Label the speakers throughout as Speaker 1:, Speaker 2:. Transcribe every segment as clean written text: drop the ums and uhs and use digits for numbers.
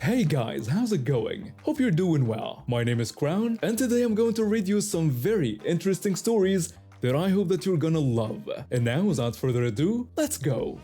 Speaker 1: Hey guys, how's it going? Hope you're doing well. My name is Crown, and today I'm going to read you some very interesting stories that I hope that you're gonna love. And now, without further ado, let's go!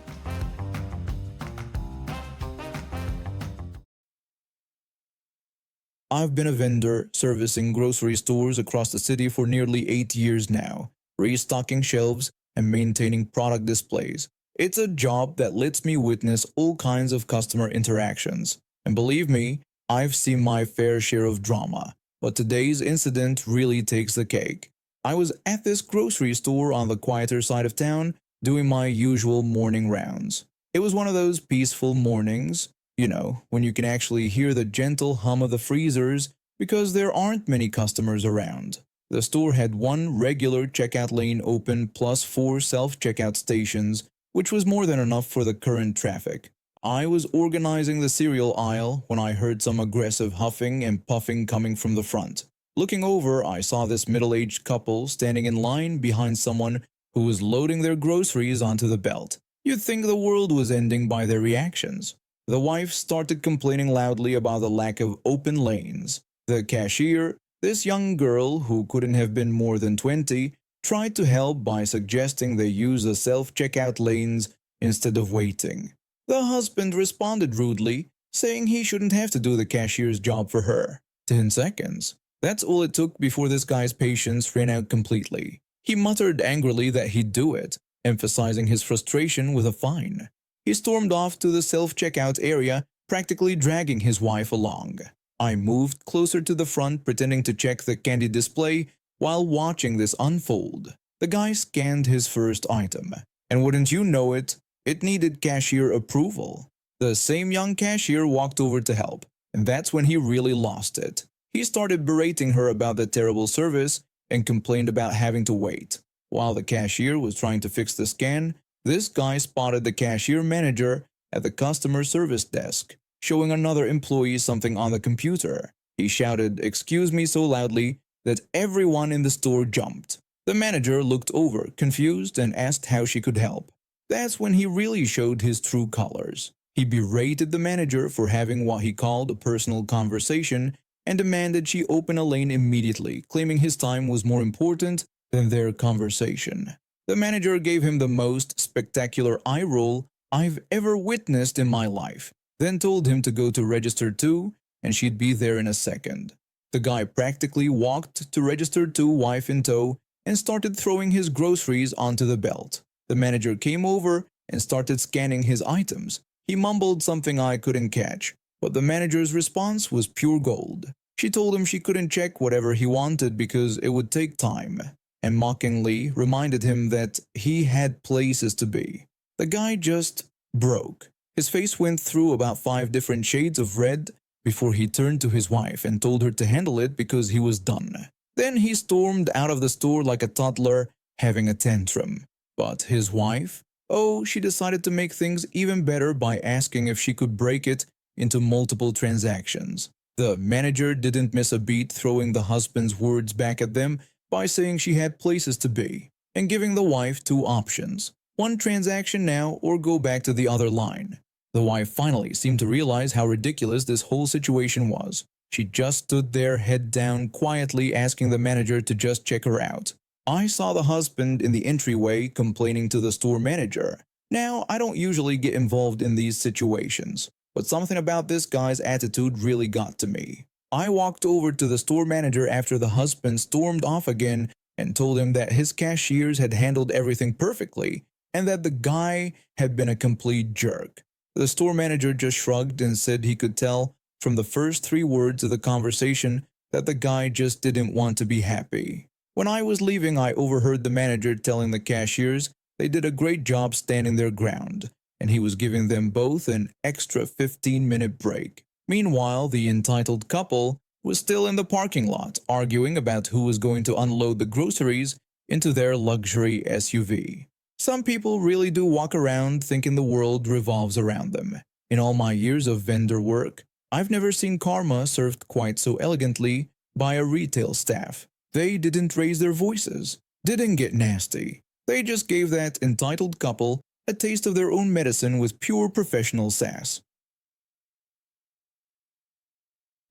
Speaker 2: I've been a vendor servicing grocery stores across the city for nearly 8 years now, restocking shelves and maintaining product displays. It's a job that lets me witness all kinds of customer interactions. And believe me, I've seen my fair share of drama. But today's incident really takes the cake. I was at this grocery store on the quieter side of town, doing my usual morning rounds. It was one of those peaceful mornings, when you can actually hear the gentle hum of the freezers because there aren't many customers around. The store had one regular checkout lane open plus 4 self-checkout stations, which was more than enough for the current traffic. I was organizing the cereal aisle when I heard some aggressive huffing and puffing coming from the front. Looking over, I saw this middle-aged couple standing in line behind someone who was loading their groceries onto the belt. You'd think the world was ending by their reactions. The wife started complaining loudly about the lack of open lanes. The cashier, this young girl who couldn't have been more than 20, tried to help by suggesting they use the self-checkout lanes instead of waiting. The husband responded rudely, saying he shouldn't have to do the cashier's job for her. 10 seconds. That's all it took before this guy's patience ran out completely. He muttered angrily that he'd do it, emphasizing his frustration with a fine. He stormed off to the self-checkout area, practically dragging his wife along. I moved closer to the front, pretending to check the candy display while watching this unfold. The guy scanned his first item, and wouldn't you know it, it needed cashier approval. The same young cashier walked over to help, and that's when he really lost it. He started berating her about the terrible service and complained about having to wait. While the cashier was trying to fix the scan, this guy spotted the cashier manager at the customer service desk, showing another employee something on the computer. He shouted, "Excuse me," so loudly that everyone in the store jumped. The manager looked over, confused, and asked how she could help. That's when he really showed his true colors. He berated the manager for having what he called a personal conversation and demanded she open a lane immediately, claiming his time was more important than their conversation. The manager gave him the most spectacular eye roll I've ever witnessed in my life, then told him to go to register 2 and she'd be there in a second. The guy practically walked to register 2, wife in tow, and started throwing his groceries onto the belt. The manager came over and started scanning his items. He mumbled something I couldn't catch, but the manager's response was pure gold. She told him she couldn't check whatever he wanted because it would take time, and mockingly reminded him that he had places to be. The guy just broke. His face went through about 5 different shades of red before he turned to his wife and told her to handle it because he was done. Then he stormed out of the store like a toddler having a tantrum. But his wife? Oh, she decided to make things even better by asking if she could break it into multiple transactions. The manager didn't miss a beat, throwing the husband's words back at them by saying she had places to be, and giving the wife 2 options: 1 transaction now or go back to the other line. The wife finally seemed to realize how ridiculous this whole situation was. She just stood there, head down, quietly asking the manager to just check her out. I saw the husband in the entryway complaining to the store manager. Now, I don't usually get involved in these situations, but something about this guy's attitude really got to me. I walked over to the store manager after the husband stormed off again and told him that his cashiers had handled everything perfectly and that the guy had been a complete jerk. The store manager just shrugged and said he could tell from the first 3 words of the conversation that the guy just didn't want to be happy. When I was leaving, I overheard the manager telling the cashiers they did a great job standing their ground, and he was giving them both an extra 15-minute break. Meanwhile, the entitled couple was still in the parking lot, arguing about who was going to unload the groceries into their luxury SUV. Some people really do walk around thinking the world revolves around them. In all my years of vendor work, I've never seen karma served quite so elegantly by a retail staff. They didn't raise their voices, didn't get nasty. They just gave that entitled couple a taste of their own medicine with pure professional sass.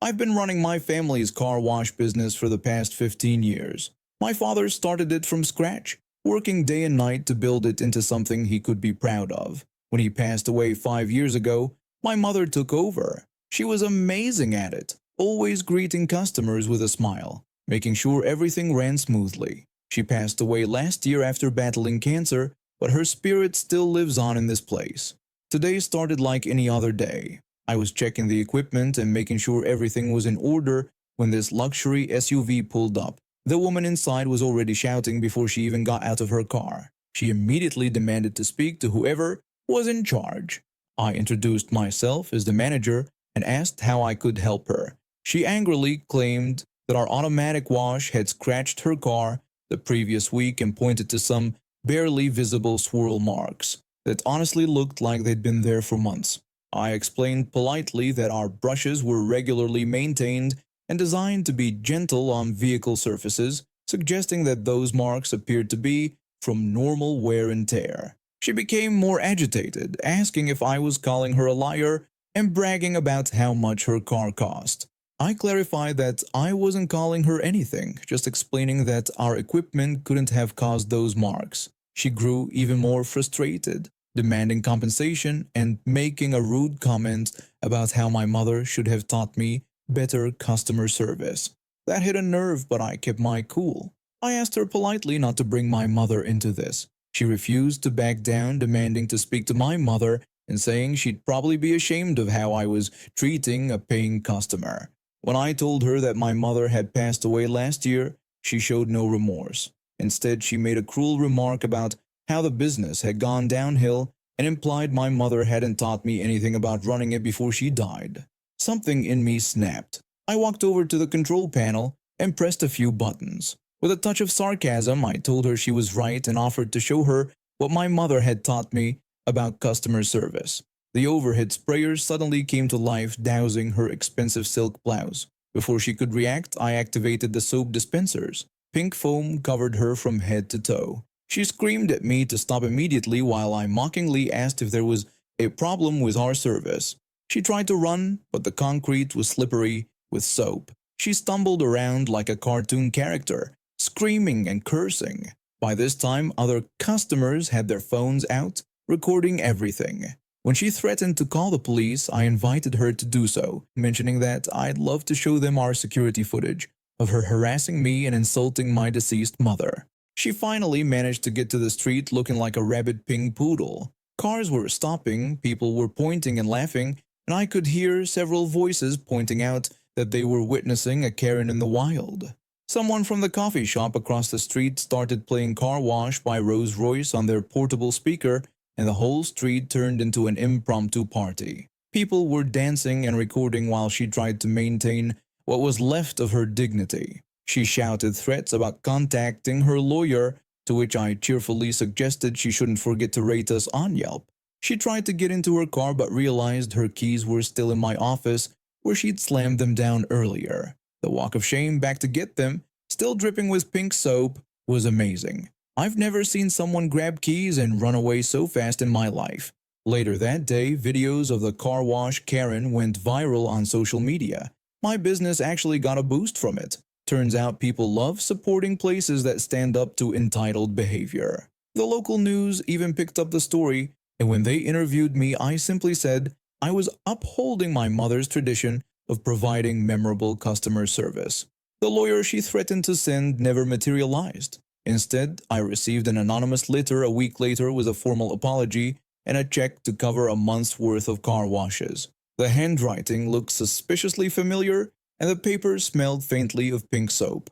Speaker 2: I've been running my family's car wash business for the past 15 years. My father started it from scratch, working day and night to build it into something he could be proud of. When he passed away 5 years ago, my mother took over. She was amazing at it, always greeting customers with a smile, making sure everything ran smoothly. She passed away last year after battling cancer, but her spirit still lives on in this place. Today started like any other day. I was checking the equipment and making sure everything was in order when this luxury SUV pulled up. The woman inside was already shouting before she even got out of her car. She immediately demanded to speak to whoever was in charge. I introduced myself as the manager and asked how I could help her. She angrily claimed that our automatic wash had scratched her car the previous week and pointed to some barely visible swirl marks that honestly looked like they'd been there for months. I explained politely that our brushes were regularly maintained and designed to be gentle on vehicle surfaces, suggesting that those marks appeared to be from normal wear and tear. She became more agitated, asking if I was calling her a liar and bragging about how much her car cost. I clarified that I wasn't calling her anything, just explaining that our equipment couldn't have caused those marks. She grew even more frustrated, demanding compensation and making a rude comment about how my mother should have taught me better customer service. That hit a nerve, but I kept my cool. I asked her politely not to bring my mother into this. She refused to back down, demanding to speak to my mother and saying she'd probably be ashamed of how I was treating a paying customer. When I told her that my mother had passed away last year, she showed no remorse. Instead, she made a cruel remark about how the business had gone downhill and implied my mother hadn't taught me anything about running it before she died. Something in me snapped. I walked over to the control panel and pressed a few buttons. With a touch of sarcasm, I told her she was right and offered to show her what my mother had taught me about customer service. The overhead sprayer suddenly came to life, dousing her expensive silk blouse. Before she could react, I activated the soap dispensers. Pink foam covered her from head to toe. She screamed at me to stop immediately while I mockingly asked if there was a problem with our service. She tried to run, but the concrete was slippery with soap. She stumbled around like a cartoon character, screaming and cursing. By this time, other customers had their phones out, recording everything. When she threatened to call the police, I invited her to do so, mentioning that I'd love to show them our security footage of her harassing me and insulting my deceased mother. She finally managed to get to the street looking like a rabid pink poodle. Cars were stopping, people were pointing and laughing, and I could hear several voices pointing out that they were witnessing a Karen in the wild. Someone from the coffee shop across the street started playing Car Wash by Rolls Royce on their portable speaker, and the whole street turned into an impromptu party. People were dancing and recording while she tried to maintain what was left of her dignity. She shouted threats about contacting her lawyer, to which I cheerfully suggested she shouldn't forget to rate us on Yelp. She tried to get into her car but realized her keys were still in my office, where she'd slammed them down earlier. The walk of shame back to get them, still dripping with pink soap, was amazing. I've never seen someone grab keys and run away so fast in my life. Later that day, videos of the car wash Karen went viral on social media. My business actually got a boost from it. Turns out people love supporting places that stand up to entitled behavior. The local news even picked up the story, and when they interviewed me, I simply said I was upholding my mother's tradition of providing memorable customer service. The lawyer she threatened to send never materialized. Instead, I received an anonymous letter a week later with a formal apology and a check to cover a month's worth of car washes. The handwriting looked suspiciously familiar, and the paper smelled faintly of pink soap.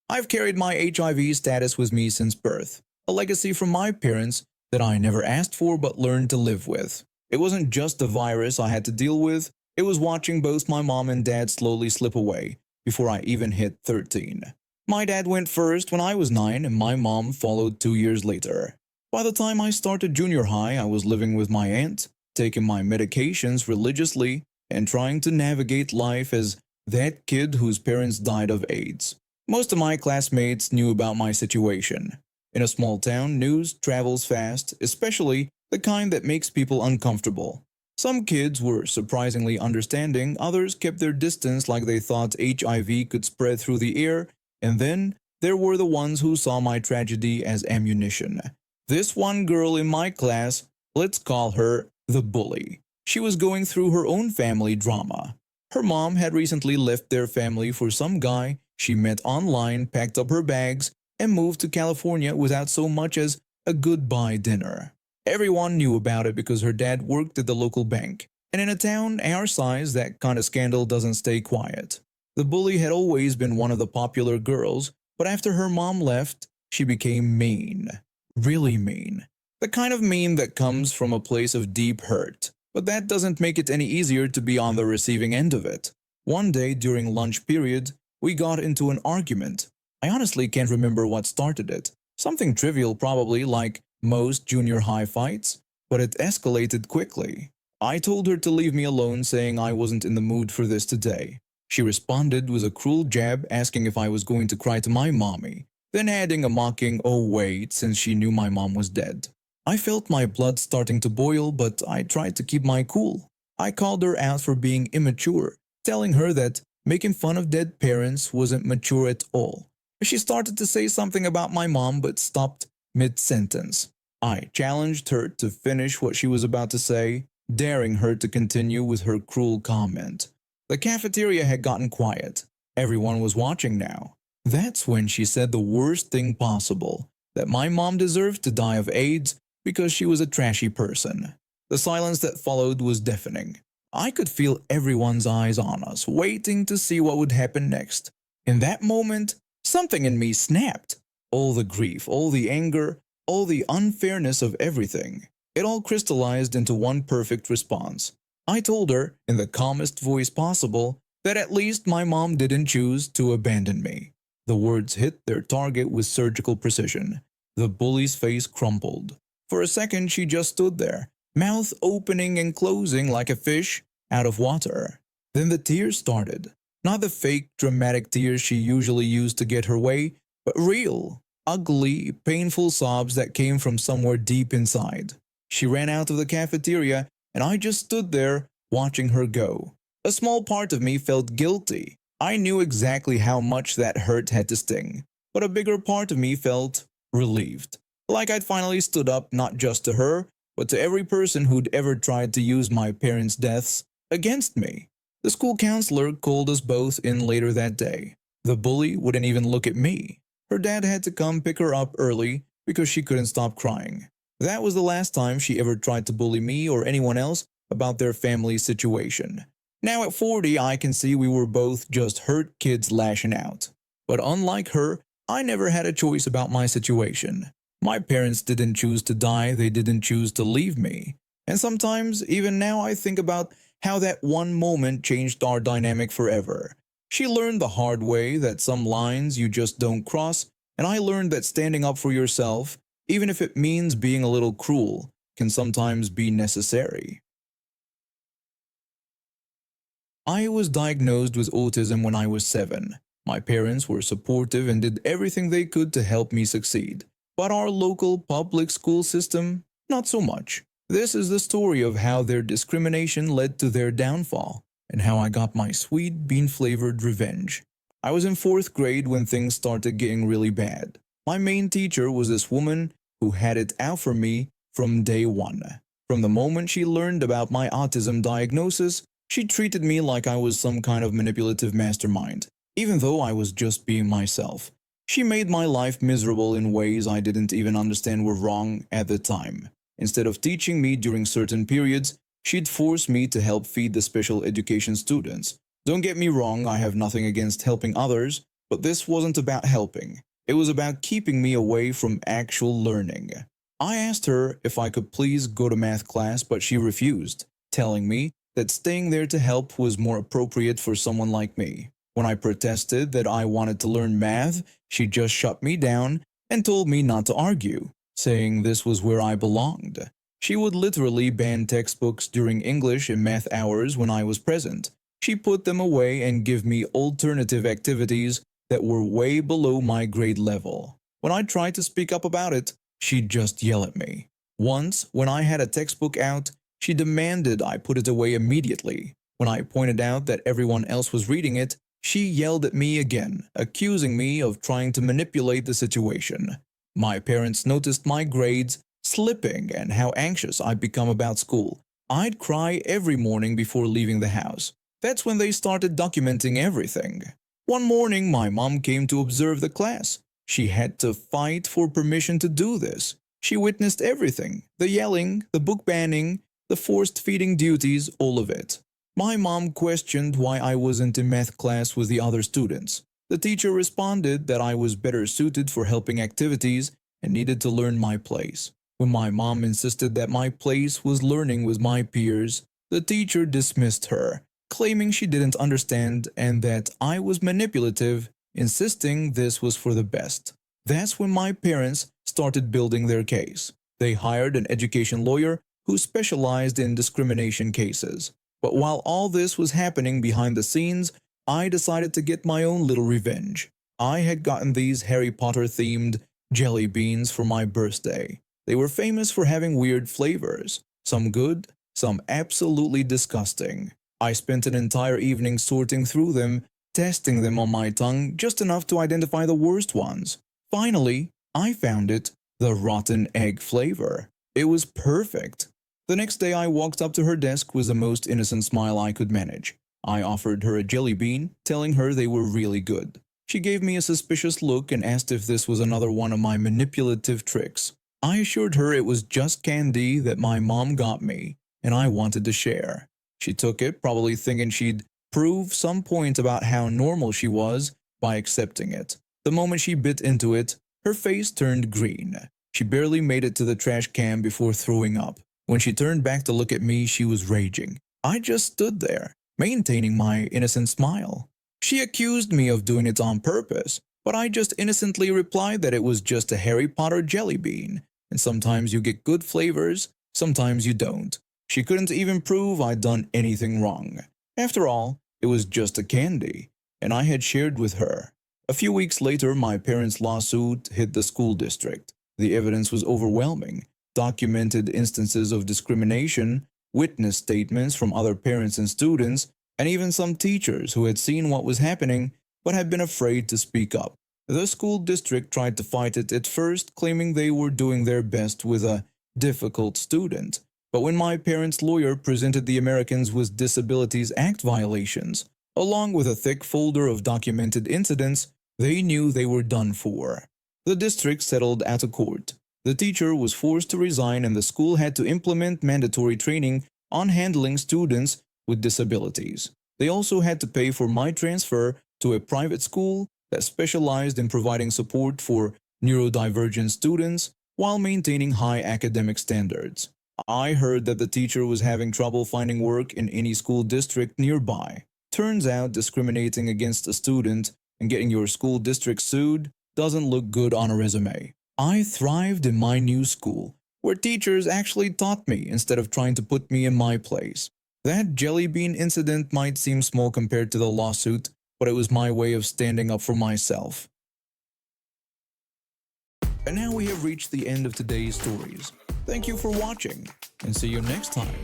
Speaker 2: I've carried my HIV status with me since birth, a legacy from my parents that I never asked for but learned to live with. It wasn't just the virus I had to deal with, it was watching both my mom and dad slowly slip away before I even hit 13. My dad went first when I was 9 and my mom followed 2 years later. By the time I started junior high, I was living with my aunt, taking my medications religiously, and trying to navigate life as that kid whose parents died of AIDS. Most of my classmates knew about my situation. In a small town, news travels fast, especially the kind that makes people uncomfortable. Some kids were surprisingly understanding, others kept their distance like they thought HIV could spread through the air, and then there were the ones who saw my tragedy as ammunition. This one girl in my class, let's call her the bully. She was going through her own family drama. Her mom had recently left their family for some guy she met online, packed up her bags, and moved to California without so much as a goodbye dinner. Everyone knew about it because her dad worked at the local bank, and in a town our size, that kind of scandal doesn't stay quiet. The bully had always been one of the popular girls, but after her mom left, she became mean. Really mean. The kind of mean that comes from a place of deep hurt. But that doesn't make it any easier to be on the receiving end of it. One day during lunch period, we got into an argument. I honestly can't remember what started it. Something trivial probably, like most junior high fights, but it escalated quickly. I told her to leave me alone, saying I wasn't in the mood for this today. She responded with a cruel jab, asking if I was going to cry to my mommy, then adding a mocking "oh wait," since she knew my mom was dead. I felt my blood starting to boil, but I tried to keep my cool. I called her out for being immature, telling her that making fun of dead parents wasn't mature at all. She started to say something about my mom but stopped mid-sentence. I challenged her to finish what she was about to say, daring her to continue with her cruel comment. The cafeteria had gotten quiet. Everyone was watching now. That's when she said the worst thing possible, that my mom deserved to die of AIDS because she was a trashy person. The silence that followed was deafening. I could feel everyone's eyes on us, waiting to see what would happen next. In that moment, something in me snapped. All the grief, all the anger, all the unfairness of everything. It all crystallized into one perfect response. I told her, in the calmest voice possible, that at least my mom didn't choose to abandon me. The words hit their target with surgical precision. The bully's face crumpled. For a second she just stood there, mouth opening and closing like a fish out of water. Then the tears started. Not the fake, dramatic tears she usually used to get her way, but real, ugly, painful sobs that came from somewhere deep inside. She ran out of the cafeteria, and I just stood there watching her go. A small part of me felt guilty. I knew exactly how much that hurt had to sting, but a bigger part of me felt relieved. Like I'd finally stood up not just to her, but to every person who'd ever tried to use my parents' deaths against me. The school counselor called us both in later that day. The bully wouldn't even look at me. Her dad had to come pick her up early because she couldn't stop crying. That was the last time she ever tried to bully me or anyone else about their family situation. Now at 40, I can see we were both just hurt kids lashing out. But unlike her, I never had a choice about my situation. My parents didn't choose to die, they didn't choose to leave me. And sometimes, even now, I think about how that one moment changed our dynamic forever. She learned the hard way that some lines you just don't cross, and I learned that standing up for yourself, even if it means being a little cruel, can sometimes be necessary. I was diagnosed with autism when I was 7. My parents were supportive and did everything they could to help me succeed. But our local public school system, not so much. This is the story of how their discrimination led to their downfall, and how I got my sweet bean-flavored revenge. I was in 4th grade when things started getting really bad. My main teacher was this woman who had it out for me from day one. From the moment she learned about my autism diagnosis, she treated me like I was some kind of manipulative mastermind, even though I was just being myself. She made my life miserable in ways I didn't even understand were wrong at the time. Instead of teaching me during certain periods, she'd force me to help feed the special education students. Don't get me wrong, I have nothing against helping others, but this wasn't about helping. It was about keeping me away from actual learning. I asked her if I could please go to math class, but she refused, telling me that staying there to help was more appropriate for someone like me. When I protested that I wanted to learn math, she just shut me down and told me not to argue, saying this was where I belonged. She would literally ban textbooks during English and math hours when I was present. She put them away and give me alternative activities that were way below my grade level. When I tried to speak up about it, she'd just yell at me. Once, when I had a textbook out, She demanded I put it away immediately. When I pointed out that everyone else was reading it, she yelled at me again, accusing me of trying to manipulate the situation. My parents noticed my grades slipping and how anxious I'd become about school. I'd cry every morning before leaving the house. That's when they started documenting everything. One morning, my mom came to observe the class. She had to fight for permission to do this. She witnessed everything, the yelling, the book banning, the forced feeding duties, all of it. My mom questioned why I wasn't in math class with the other students. The teacher responded that I was better suited for helping activities and needed to learn my place. When my mom insisted that my place was learning with my peers, the teacher dismissed her, claiming she didn't understand and that I was manipulative, insisting this was for the best. That's when my parents started building their case. They hired an education lawyer who specialized in discrimination cases. But while all this was happening behind the scenes, I decided to get my own little revenge. I had gotten these Harry Potter-themed jelly beans for my birthday. They were famous for having weird flavors, some good, some absolutely disgusting. I spent an entire evening sorting through them, testing them on my tongue just enough to identify the worst ones. Finally, I found it, the rotten egg flavor. It was perfect. The next day I walked up to her desk with the most innocent smile I could manage. I offered her a jelly bean, telling her they were really good. She gave me a suspicious look and asked if this was another one of my manipulative tricks. I assured her it was just candy that my mom got me, and I wanted to share. She took it, probably thinking she'd prove some point about how normal she was by accepting it. The moment she bit into it, her face turned green. She barely made it to the trash can before throwing up. When she turned back to look at me, she was raging. I just stood there, maintaining my innocent smile. She accused me of doing it on purpose, but I just innocently replied that it was just a Harry Potter jelly bean, and sometimes you get good flavors, sometimes you don't. She couldn't even prove I'd done anything wrong. After all, it was just a candy, and I had shared with her. A few weeks later, my parents' lawsuit hit the school district. The evidence was overwhelming. Documented instances of discrimination, witness statements from other parents and students, and even some teachers who had seen what was happening but had been afraid to speak up. The school district tried to fight it at first, claiming they were doing their best with a difficult student. But when my parents' lawyer presented the Americans with Disabilities Act violations, along with a thick folder of documented incidents, they knew they were done for. The district settled out of court. The teacher was forced to resign and the school had to implement mandatory training on handling students with disabilities. They also had to pay for my transfer to a private school that specialized in providing support for neurodivergent students while maintaining high academic standards. I heard that the teacher was having trouble finding work in any school district nearby. Turns out discriminating against a student and getting your school district sued doesn't look good on a resume. I thrived in my new school, where teachers actually taught me instead of trying to put me in my place. That jelly bean incident might seem small compared to the lawsuit, but it was my way of standing up for myself. And now we have reached the end of today's stories. Thank you for watching, and see you next time.